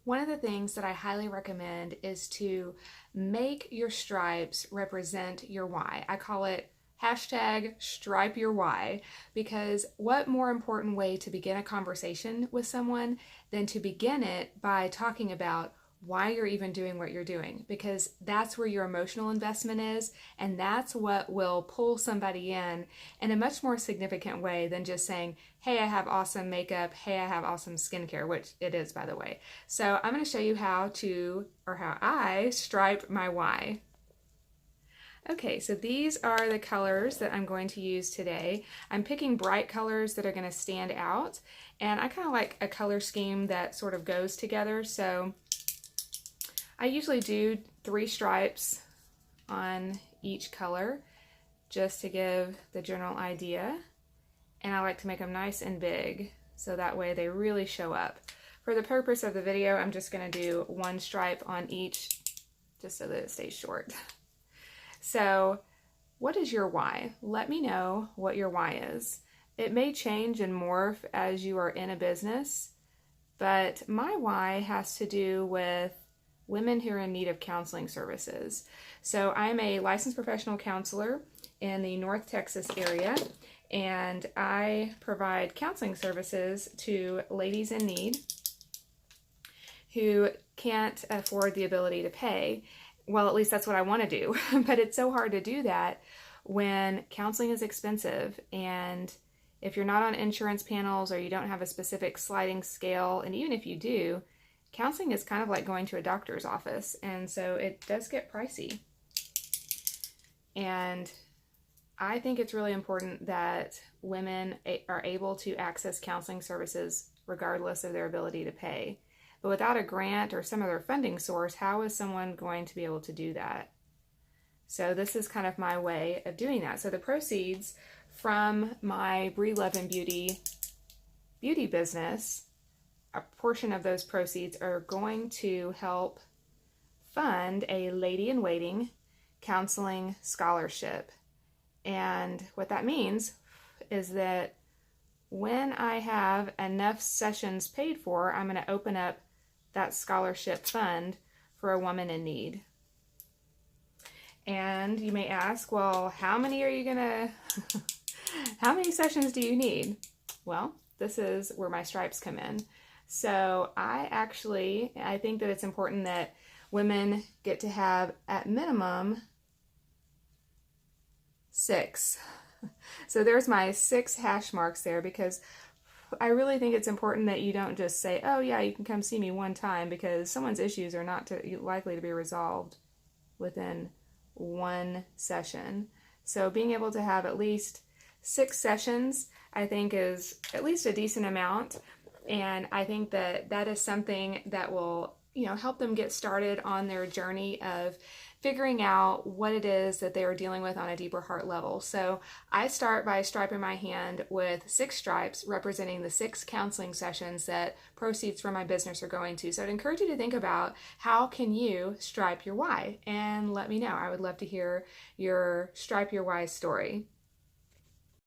One of the things that I highly recommend is to make your stripes represent your why. I call it hashtag stripe your why, because what more important way to begin a conversation with someone than to begin it by talking about why you're even doing what you're doing, because that's where your emotional investment is, and that's what will pull somebody in a much more significant way than just saying, hey, I have awesome makeup, hey, I have awesome skincare, which it is, by the way. So I'm going to show you how I stripe my why. Okay, so these are the colors that I'm going to use today. I'm picking bright colors that are going to stand out, and I kind of like a color scheme that sort of goes together. So I usually do 3 stripes on each color just to give the general idea, and I like to make them nice and big so that way they really show up. For the purpose of the video, I'm just going to do 1 stripe on each just so that it stays short. So what is your why? Let me know what your why is. It may change and morph as you are in a business, but my why has to do with women who are in need of counseling services. So I'm a licensed professional counselor in the North Texas area, and I provide counseling services to ladies in need who can't afford the ability to pay. Well, at least that's what I want to do, but it's so hard to do that when counseling is expensive, and if you're not on insurance panels or you don't have a specific sliding scale, and even if you do, counseling is kind of like going to a doctor's office, and so it does get pricey. And I think it's really important that women are able to access counseling services regardless of their ability to pay. But without a grant or some other funding source, how is someone going to be able to do that? So this is kind of my way of doing that. So the proceeds from my Breathe Love and Beauty business, a portion of those proceeds are going to help fund a Lady in Waiting counseling scholarship. And what that means is that when I have enough sessions paid for, I'm going to open up that scholarship fund for a woman in need. And you may ask, well, how many are you gonna, how many sessions do you need? Well, this is where my stripes come in. So I think that it's important that women get to have at minimum 6. So there's my 6 hash marks there, because I really think it's important that you don't just say, oh yeah, you can come see me one time, because someone's issues are not likely to be resolved within 1 session. So being able to have at least 6 sessions, I think, is at least a decent amount. And I think that that is something that will, help them get started on their journey of figuring out what it is that they are dealing with on a deeper heart level. So I start by striping my hand with 6 stripes representing the 6 counseling sessions that proceeds from my business are going to. So I'd encourage you to think about, how can you stripe your why? And let me know. I would love to hear your stripe your why story.